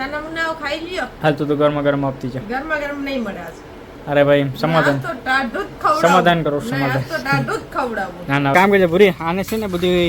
સાના મુના ખાઈ લ્યો. હાલ તો ગરમા ગરમ આપતી છે. ગરમા ગરમ નહીં મળે આજ. અરે ભાઈ સમાધાન તો ટાઢું જ ખવડાવું. સમાધાન કરો સમાધાન. તો ટાઢું જ ખવડાવું. ના ના કામ કરજે ભૂરી. આને છે ને બધી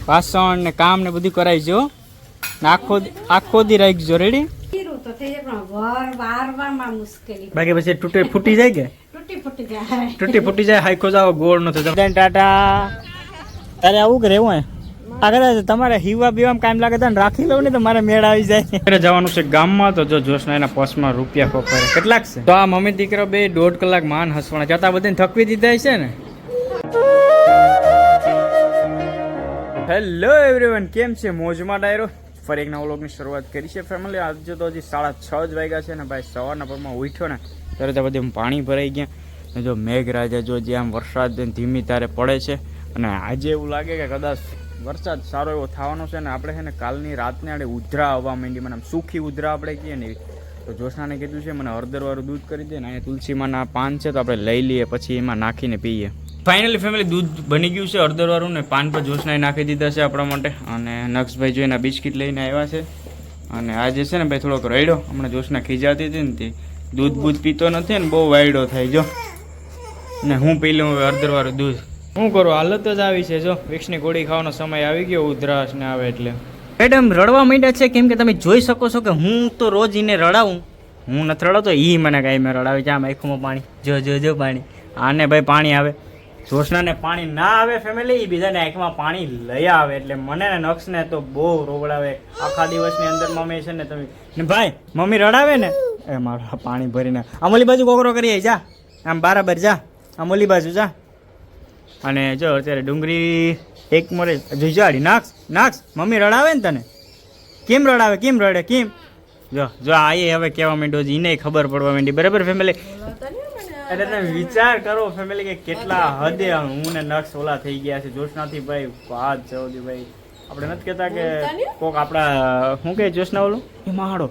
વાસણ ને કામ ને બધું કરાવીજો. આખો દી રાખજો. રેડી? બાકી પછી ફૂટી જાય કે તૂટી ફૂટી જાય. હાઈકો જાવ ગોળ નો થતો. ટાટા. તારે આવું કે રહેવું આગળ તમારે હીવા બીવામાં કામ લાગે તો રાખી લઉં ને તો મારે મેળ આવી જાય. જવાનું છે ગામમાં તો જો જોશના એના પર્સમાં રૂપિયા ખોખરે કેટલાક છે. તો આ મમ્મી દીકરો બે 1.5 કલાક માન હસવાના જતા બધાને થકવી દીધા છે ને. હેલો એવરીવન, કેમ છે? મોજમાં ડાયરો ફરી એક નવા વ્લોગની શરૂઆત કરી છે ફેમિલી. આજે તો હજી 6:30 જ વાગ્યા છે ને ભાઈ. સવારના પરમાં ઉઠ્યો ને ત્યારે તો બધું પાણી ભરાઈ ગયા. જો મેઘરાજા જો જે આમ વરસાદ ધીમી તારે પડે છે અને આજે એવું લાગે કે કદાચ વરસાદ સારો એવો થવાનો છે ને. આપણે છે ને કાલની રાતને આપણે ઉધરા આવવા માંડી, મને આમ સુખી ઉધરા આપણે કહીએ ને. તો જોશનાને કીધું છે મને હળદરવાળું દૂધ કરી દે ને. અહીંયા તુલસીમાંના પાન છે તો આપણે લઈ લઈએ પછી એમાં નાખીને પીએ. ફાઇનલી ફેમિલી દૂધ બની ગયું છે હળદરવાળું ને પાન પર જોશનાએ નાખી દીધા છે આપણા માટે. અને નક્ષભાઈ જો એના બિસ્કિટ લઈને આવ્યા છે. અને આજે છે ને ભાઈ થોડોક રડ્યો. હમણાં જોશના ખીજાતી હતી ને તે દૂધ બૂધ પીતો નથી ને બહુ વાયડો થાય જો. ને હું પી લઉં હવે હળદરવાળું દૂધ. શું કરું, હાલત જ આવી છે જો. વિક્સની ગોળી ખાવાનો સમય આવી ગયો ઉધરાશ ને આવે એટલે. મેડમ રડવા માંડ્યા છે કેમ કે તમે જોઈ શકો છો કે હું તો રોજ એને રડાવું. હું નથી રડાવતો, એ મને કાંઈ મેં રડાવે છે. આમ આંખોમાં પાણી જો પાણી. આને ભાઈ પાણી આવે. જોશનાને પાણી ના આવે ફેમિલી, એ બીજાને આંખમાં પાણી લઈ આવે. એટલે મને ને નક્ષને તો બહુ રોવડાવે આખા દિવસની અંદરમાં. મેં છે ને તમે ને ભાઈ મમ્મી રડાવે ને એ મારા પાણી ભરીને અમોલી બાજુ કોકરો કરી જા. આમ બરાબર જા અમોલી બાજુ જા. અને જો અત્યારે ડુંગળી એક મરે જોઈજાડી નાખ. મમ્મી રડાવે ને તને? કેમ રડાવે? કેમ રડે? કેમ? જો આ હવે કહેવા માંડ્યો છે, એને ખબર પડવા માંડી. બરાબર ફેમિલી? એટલે તમે વિચાર કરો ફેમિલી કે કેટલા હદે હું ને નક્ષ ઓલા થઈ ગયા છે જોશનાથી ભાઈ. વાત જવદી ભાઈ, આપણે નથી કહેતા કે કોક આપણા શું કહે જોશના ઓલું એ માડો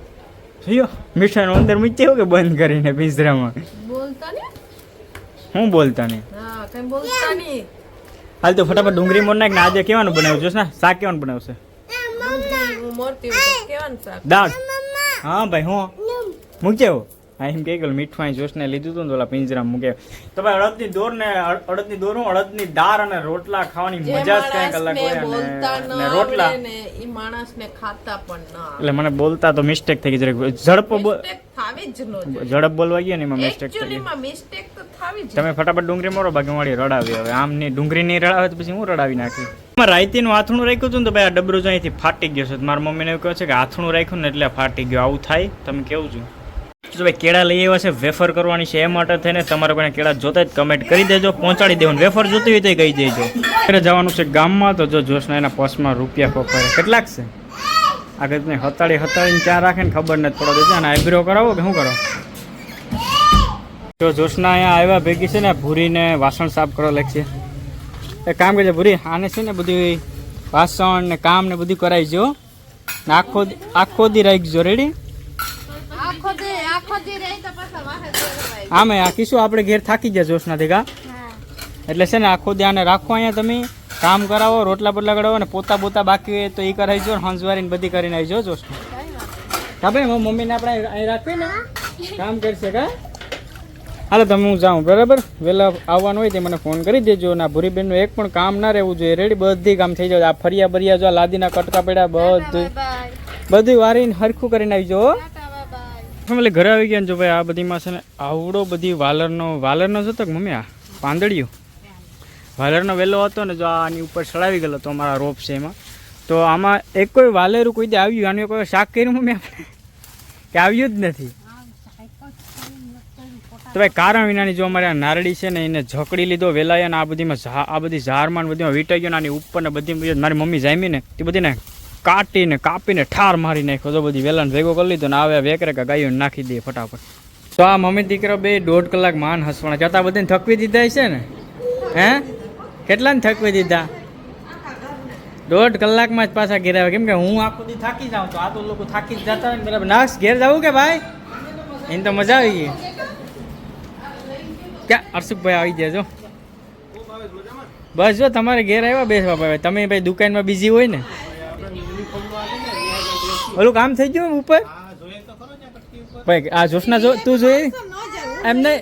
જોયો મીઠાનો અંદર મૂક્યો કે બંધ કરીને પિંજરામાં. હું બોલતા નહીં. હાલ તો ફટાફટ ડુંગળી મોર નાખ ને. આજે કેવાનું બનાવ્યું જોશના? શાક કેવાનું બનાવશે? દાળ. હા ભાઈ હું મૂકે એમ કે મીઠું અહીં જોશને લીધું હતું ને ઓલા પિંજરા મૂકે. તો ભાઈ અડદની દોર હું અડદની દાળ અને રોટલા ખાવાની મજા જ કઈક અલગ હોય. અને રોટલા એટલે મને બોલતા તો મિસ્ટેક થઈ ગઈ. ઝડપ બોલવા ગયા ને એમાં મિસ્ટેક થઈ ગઈ. તમે ફટાફટ ડુંગળી મોરો બાકી મારી રડાવી. હવે આમની ડુંગળી નહીં રડાવે તો પછી હું રડાવી નાખી. રાયતીનું હાથણું રાખ્યું હતું ને તો ભાઈ આ ડબરું અહીંથી ફાટી ગયો છે. મારા મમ્મીને એવું કહે છે કે હાથણું રાખ્યું ને એટલે ફાટી ગયો. આવું થાય. તમે કેવું છું? તો ભાઈ કેળા લઈ આવ્યા છે, વેફર કરવાની છે. એ માટે થઈને તમારે કોઈ કેળા જોતા જ કમેન્ટ કરી દેજો, પહોંચાડી દેવાનું. વેફર જોતી હોય તો કહી દેજો. અત્યારે જવાનું છે ગામમાં તો જો જોશના એના પર્સમાં રૂપિયા ખોખરે કેટલાક છે. આગળ ને હતાળીને ચા રાખે ને ખબર નથી પડો દેજો. અને આઈબ્રો કરાવો કે શું કરો? જો જોશના અહીંયા આવ્યા ભેગી છે ને ભૂરીને વાસણ સાફ કરવા લાગશે. એ કામ કરજે ભૂરી. આને છે ને બધી વાસણ ને કામ ને બધું કરાવીજો. આખો દી રાખજો. રેડી? આમે આ કીશું આપણે ઘેર થાકી ગયા જોશનાથી કા. એટલે છે ને આખો દી આને રાખો. અહીંયા તમે કામ કરાવો, રોટલા બોટલા કરાવો ને પોતા બાકી હોય તો એ કરાવીજો. હંસવારીને બધી કરીને આવી જો જોશના. હા ભાઈ મમ્મીને આપણે અહીં રાખવી ને કામ કરશે કા. હાલો તમે હું જાઉં. બરાબર? વહેલા આવવાનું હોય તે મને ફોન કરી દેજો. ના ભૂરીબેનનું એક પણ કામ ના રહેવું જોઈએ. રેડી? બધી કામ થઈ જાય. આ ફરિયા બરિયા જો લાદીના કટકા પડ્યા બધું વારીને હરખું કરીને આવી જો. ફેમિલી ઘરે આવી ગયા ને જો ભાઈ આ બધીમાં છે ને આવડો બધી વાલરનો જતો કે મમ્મી આ પાંદડિયું વાલરનો વેલો હતો ને જો આની ઉપર ચડાવી ગયેલો તો અમારા રોપ છે એમાં. તો આમાં એક કોઈ વાલેરું કોઈ દે આવ્યું આનું કોઈ શાક કર્યું મમ્મી આપણે કે આવ્યું જ નથી. તો ભાઈ કારણ વિનાની જો અમારે આ નારળી છે ને એને ઝકડી લીધો વેલાય ને આ બધી ઝારમાં બધીમાં વીટાઈ ગયો ને આની ઉપર ને બધી મારી મમ્મી જામી ને તે બધીને કાટીને કાપીને ઠાર મારી નાખ્યો. તો બધી વેલાને ભેગો કરી લીધો ને આવે વેકરે કે ગાયો નાખી દે ફટાફટ. તો આ મમ્મી દીકરા બે 1.5 કલાક માન હસવાના જતા બધાને થકવી દીધા છે ને. હે કેટલાને થકવી દીધા? 1.5 કલાકમાં જ પાછા ઘેર આવે. કેમ કે હું આખો દી થાકી જાઉં તો આ તો લોકો થાકી જ જતા હોય ને. બરાબર? નાક્ષ ઘેર જવું કે ભાઈ? એને તો મજા આવી ગઈ. ક્યાં હર્ષુભાઈ આવી ગયા જો. બસ જો તમારે ઘેર આવ્યા બેસવા ભાઈ. તમે ભાઈ દુકાનમાં બીજી હોય ને ઓલું કામ થઈ ગયું ઉપર? ભાઈ આ જોશના તું જોઈ એમ નહીં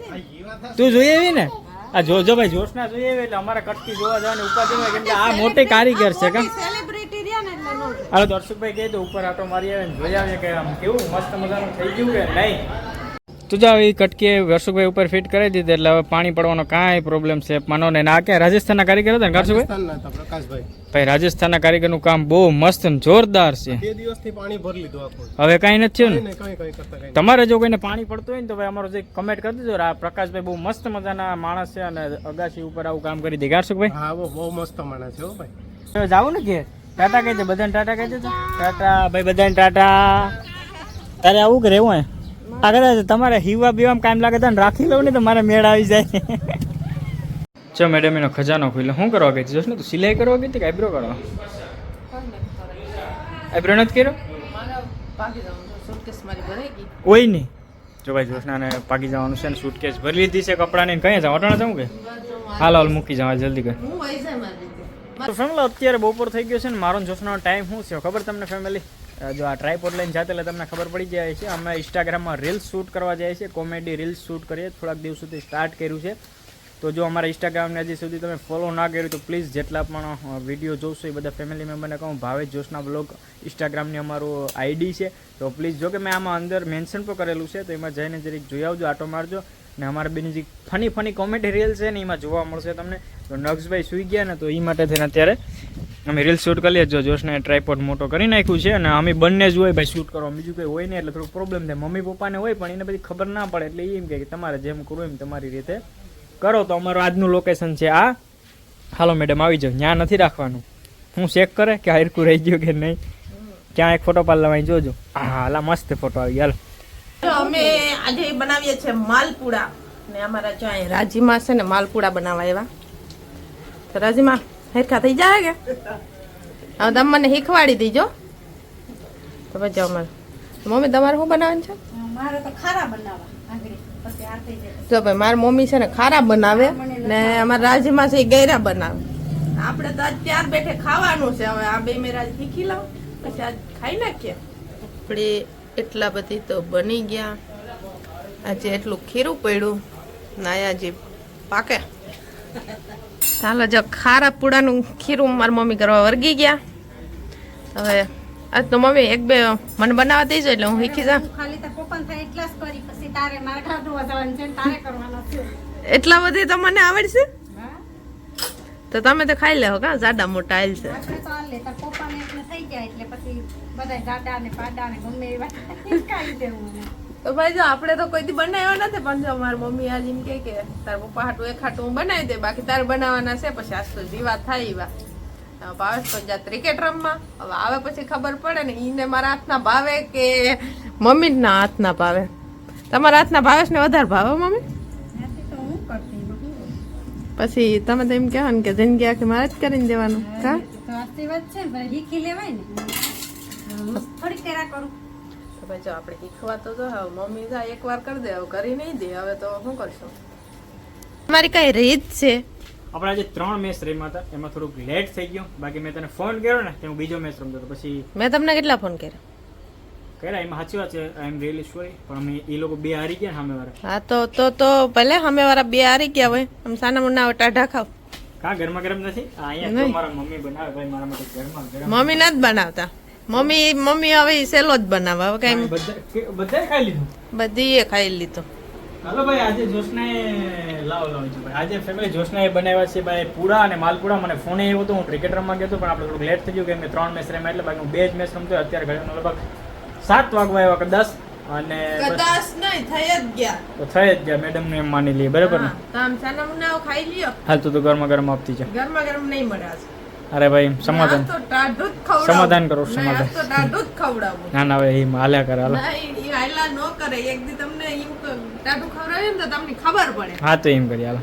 તું જોઈ એવી ને આ જોજો ભાઈ જોશના જોઈ એવી એટલે અમારે કટકી જોવા જવાની ઉપાધિ હોય કેમ કે આ મોટી કારીગર છે કે સેલિબ્રિટી રહ્યા ને એટલે નો જાય. હાલો દર્શકભાઈ કહે તો ઉપર આટો મારી આવે ને જોઈ આવીએ કે આમ કેવું મસ્ત મજાનું થઈ ગયું કે નહીં. તું જાવ એ કટકી વર્ષુભાઈ ઉપર ફિટ કરી દીધી એટલે હવે પાણી પડવાનો કાંઈ પ્રોબ્લેમ છે માનો ને આ ક્યાં રાજસ્થાનના કારીગર હતા ને કરશુભાઈ પ્રકાશભાઈ ભાઈ રાજસ્થાનના કારીગરનું કામ બહુ મસ્ત ને જોરદાર છે. 2 દિવસથી પાણી ભરી લીધું આખું. હવે કાંઈ નથી થયું ને કઈ કરતા કઈ. તમારે જો કોઈને પાણી પડતું હોય ને તો ભાઈ અમારો જે કમેન્ટ કરી દેજો આ પ્રકાશભાઈ બહુ મસ્ત મજાના માણસ છે અને અગાસી ઉપર આવું કામ કરી દે ગારશુભાઈ. હા બહુ મસ્ત માણસ છે હો ભાઈ. તો જાવું ને કે ટાટા કહી દે બધાને ટાટા કહી દેજો ટાટા ભાઈ બધાને ટાટા. તારે આવું કે રહેવું હે આ કદાચ તમારે હીવા બીવામાં કામ લાગે તો રાખી લઉં ને તો મારે મેળ આવી જાય. ચો મેડમ એનો ખજાનો ખુલ્લો શું કરવા ગઈ જોશ ને તું સિલાઈ કરવા ગઈ કે આઈબ્રો કરવા? આઈબ્રો નથી કર્યો મારા પાકી જવાનું છે, suitcase મારી ભરાઈ ગઈ. કોઈ નહીં. જો ભાઈ જોશનાને પાકી જવાનું છે ને સૂટકેસ ભરી લીધી છે કપડાની કઈ જાવ અટાણે જવું કે હાલ હાલ મૂકી જાવ જલ્દી કર. હું વહી જાય મારી રીતે. તો ફેમિલી અત્યારે બપોર થઈ ગયો છે ને મારો જોશનાનો ટાઈમ શું છે ખબર તમને ફેમિલી? જો આ ટ્રાયપોડ લઈને જાતે એટલે તમને ખબર પડી જાય છે. અમે ઇન્સ્ટાગ્રામમાં રીલ્સ શૂટ કરવા જઈએ છીએ, કોમેડી રીલ્સ શૂટ કરીએ. થોડાક દિવસોથી સ્ટાર્ટ કર્યું છે. તો જો અમારા ઇન્સ્ટાગ્રામને હજી સુધી તમે ફોલો ના કર્યું તો પ્લીઝ જેટલા પણ વિડીયો જોશો એ બધા ફેમિલી મેમ્બરને કહું ભાવેશ જોશના બ્લોગ ઇન્સ્ટાગ્રામની અમારું આઈડી છે. તો પ્લીઝ જો કે મેં આમાં અંદર મેન્શન પણ કરેલું છે તો એમાં જઈને જરીક જોઈ આવજો, આટો મારજો. ને અમારા બેની જે ફની કોમેડી રીલ્સ છે ને એમાં જોવા મળશે તમને. તો નક્ષભાઈ સૂઈ ગયા ને તો એ માટે થઈને અત્યારે અમે રીલ શૂટ કરીએ. જો જોશને ટ્રાયપોડ મોટો કરી નાખ્યું છે અને અમે બંને જ હોય ભાઈ શૂટ કરવા, બીજું કંઈ હોય નહીં એટલે થોડું પ્રોબ્લેમ થાય. મમ્મી પપ્પાને હોય પણ એને બધી ખબર ના પડે એટલે એમ કે તમારે જેમ કરવું એમ તમારી રીતે કરો. તો અમારું આજનું લોકેશન છે આ. હાલો મેડમ આવી જાઓ. ત્યાં નથી રાખવાનું. હું ચેક કરે કે હરખું રહી ગયું કે નહીં. ક્યાં એક ફોટો પાડ લવાઈ જોજો. હા હાલા મસ્ત ફોટો આવી હાલ. અમે આજે બનાવીએ છીએ માલપુડા ને અમારા જો અહીં રાજીમાં છે ને માલપુડા બનાવવા એવા. તો રાજીમાં હેરખા થઈ જાય કે હવે તમે મને શીખવાડી દીજો. તો પછી જાઓ મારે મમ્મી તમારે શું બનાવવાનું છે? મારે તો ખારા બનાવવા આગળ પછી આ થઈ જાય. જો ભાઈ મારી મમ્મી છે ને ખારા બનાવે ને અમારા રાજીમાં છે એ ગૈરા બનાવે. આપણે તો આજ ત્યાર બેઠે ખાવાનું છે. હવે આ બે મેં રાજ શીખી લઉં પછી આજ ખાઈ નાખીએ. આપણે એટલા બધી તો બની ગયા. આજે એટલું ખીરું પડ્યું નાયા જે પાકે. ચાલો જો ખારા પૂડાનું ખીરું મારી મમ્મી કરવા વર્ગી ગયા. હવે આજ તો મમ્મી એક બે મને બનાવવા દેજો એટલે હું શીખી જાઉં. ખાલી તો પોપન થાય એટલા જ કરી પછી તારે મારે ખાધું જવાનું છે ને તારે કરવાનું છે. એટલા બધી તો મને આવડશે હા તો તમે તો ખાઈ લેવો કા જાડા મોટા આયલ છે. આપણે તો હાલે તાર પોપાને એટલે થઈ જાય એટલે પછી બધા જાડા ને પાડા ને ગમે એવા ખાઈ દેવું. તો ભાઈ જો આપણે તો કોઈ દી બનાવ્યો નથી પણ જો મારી મમ્મી આજ એમ કે તાર પપ્પા હાટું એક હાટું હું બનાવી દે બાકી તારે બનાવવાના છે. પછી આજ તો જીવા થાય એવા ભાવેશ તો જા ક્રિકેટ રમવા. હવે આવે પછી ખબર પડે ને ઈને મારા હાથના ભાવે કે મમ્મી ના હાથના ભાવે. તમારા હાથના ભાવેશ ને વધારે ભાવે મમ્મી? નથી તો હું કરતી બધું. પછી તમે તો એમ કહેવાનું કે જિંદગી આખી મારે જ કરીને દેવાનું કા? તો આસ્તી વાત છે ને શીખી લેવાય ને થોડીક તેરા કરું. તો ભાઈ જો આપણે શીખવા તો જો હવે મમ્મી જા એકવાર કરી દે હવે કરી નહીં દે હવે તો શું કરશું? તમારી કઈ રીત છે? આપણે આજે 3 મેચ રમ્યા હતા એમાં થોડુંક લેટ થઈ ગયું. બાકી મેં તને ફોન કર્યો ને હું બીજો મેચ રમતો હતો પછી મેં તમને કેટલા ફોન કર્યા? એમાં સાચી વાત છે. આઈ એમ રિયલી સોરી પણ અમે એ લોકો બે હારી ગયા સામે વાળા. હા તો ભલે અમે વાળા બે હારી ગયા હોય આમ સાના મુના ટાઢા ખાવ. કા ગરમા ગરમ નથી અહીંયા તો મારા મમ્મી બનાવે ભાઈ મારા માટે ગરમા ગરમ. મમ્મી નથી બનાવતા. મમ્મી હવે સેલો જ બનાવે. હવે કઈ બધા ખાઈ લીધું. બધી ખાઈ લીધું. હાલો ભાઈ આજે જોશનાએ લાવો ભાઈ આજે ફેમિલી જોશનાએ બનાવ્યા છે ભાઈ પૂડા અને માલપુડા. મને ફોન આવ્યો હતો હું ક્રિકેટ રમવા ગયો હતો પણ આપણે થોડુંક લેટ થઈ ગયું કેમ કે 3 મેચ રમ્યા એટલે બાકી હું 2 જ મેચ રમતો. અત્યારે ઘરે લગભગ 7 વાગવા આવ્યા કે 10 અને કદાચ નહીં થઈ જ ગયા તો થઈ જ ગયા મેડમ ને એમ માની લઈએ બરાબર ને. તો આમ સાના મુના ખાઈ લ્યો. હાલ તો ગરમા ગરમ આપતી છે. ગરમા ગરમ નહીં મળે આજ. અરે ભાઈ સમાધાન તો ટાઢું જ ખવડાવું. સમાધાન કરો, નહીં, સમાધાન. આજ તો ટાઢું જ ખવડાવું. ના ના હવે એમ હાલ્યા કરે હાલો. નહીં, ઈ હાયલા ન કરે. એક દી તમને એમ ટાઢું ખવડાવ્યું ને તો તમને ખબર પડે. હા તો એમ કરીએ હાલો.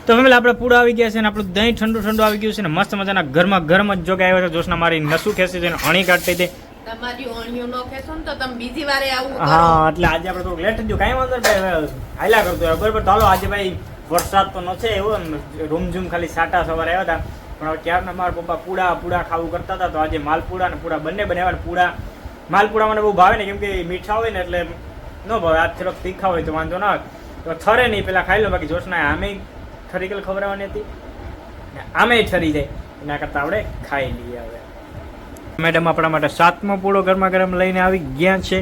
તો ફેમિલી આપણે પૂડા આવી ગયા છે ને આપણું દહીં ઠંડુ ઠંડુ આવી ગયું છે ને મસ્ત મજાના ઘરમાં ગરમ જ જોગે આવ્યો છે. જોશના મારી નસું ખેંચી છે ને અણી કાઢતી હતી. તમારી ઓણિયો નો ખેંચો ને તો તમે બીજી વારે આવું કરો. હા એટલે આજે આપણે થોડુંક લેટ થયું કાંઈ વાંધો નહીં હાલ્યા કરતો હોય બરાબર. તો હાલો આજે ભાઈ વરસાદ તો ન છે એવો રૂમઝૂમ ખાલી સાટા સવારે આવ્યા હતા પણ હવે ક્યારના મારા પપ્પા પૂડા ખાવું કરતા હતા તો આજે માલપુડા અને પૂડા બંને બનાવ્યા. પૂડા માલપુડા મને બહુ ભાવે ને, કેમ કે મીઠા હોય ને એટલે ન ભાવે. આ થોડોક તીખા હોય તો વાંધો ના આવે, તો થરે નહીં પેલા ખાઈ લો. બાકી જોશના આમે ઠરીકલ ખવડાવવાની હતી ને આમે ઠરી જાય, એના કરતાં આપણે ખાઈ લઈએ. હવે મેડમ આપણા માટે 7મો પૂળો ગરમા ગરમ લઈને આવી ગયા છે.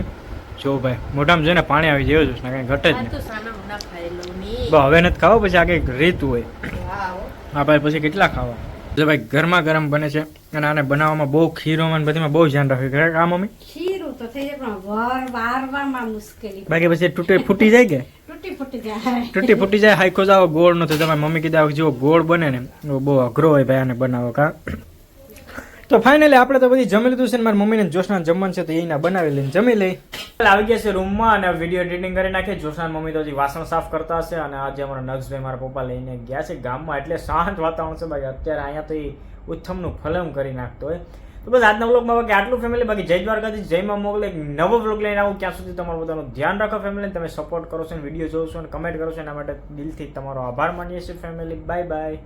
જો ભાઈ મોઢામાં જોઈને પાણી આવી જાય જોશ ને, કઈ ઘટે જ નહીં. તો સાના મુના ખાઈ લઉં ની. બસ હવે નથી ખાવા, પછી આગળ રીતું હોય. હા હો. હા ભાઈ પછી કેટલા ખાવા. જો ભાઈ ગરમા ગરમ બને છે અને આને બનાવવામાં બહુ ખીરોમાં બધીમાં બહુ ધ્યાન રાખ્યું. ખરેખર આ મમ્મી ખીરું તો થઈ જાય પણ વારવામાં મુશ્કેલી બાકી પછી ફૂટી જાય કે ફૂટી જાય. ફૂટી જાય. હાઈકો જાવ ગોળ નો તો તમારી મમ્મી કીધા જેવો ગોળ બને ને એવો બહુ અઘરો હોય ભાઈ આને બનાવો કા. તો ફાઇનલી આપણે તો બધી જમી લીધું છે ને મારી મમ્મીને જોશના જમવાનું છે તો એના બનાવી લઈને જમી લઈ. આવી ગયા છે રૂમમાં અને વિડીયો એડિટિંગ કરી નાખીએ. જોશના મમ્મી તો હજી વાસણ સાફ કરતા હશે અને આજે અમારા નક્ષભાઈ મારા પપ્પા લઈને ગયા છે ગામમાં, એટલે શાંત વાતાવરણ છે ભાઈ. અત્યારે અહીંયા તો એ ઉથમનું ફલમ કરી નાખતો હોય. તો બસ આજના વ્લોગમાં બાકી આટલું ફેમિલી. બાકી જય દ્વારકાધીશ, જય માં મોગલે. એક નવો વ્લોગ લઈને આવું, ત્યાં સુધી તમારું બધાનું ધ્યાન રાખો ફેમિલી. તમે સપોર્ટ કરો છો ને વિડીયો જોવો છો અને કમેન્ટ કરો છો, એના માટે દિલથી તમારો આભાર માનીએ છીએ ફેમિલી. Bye bye.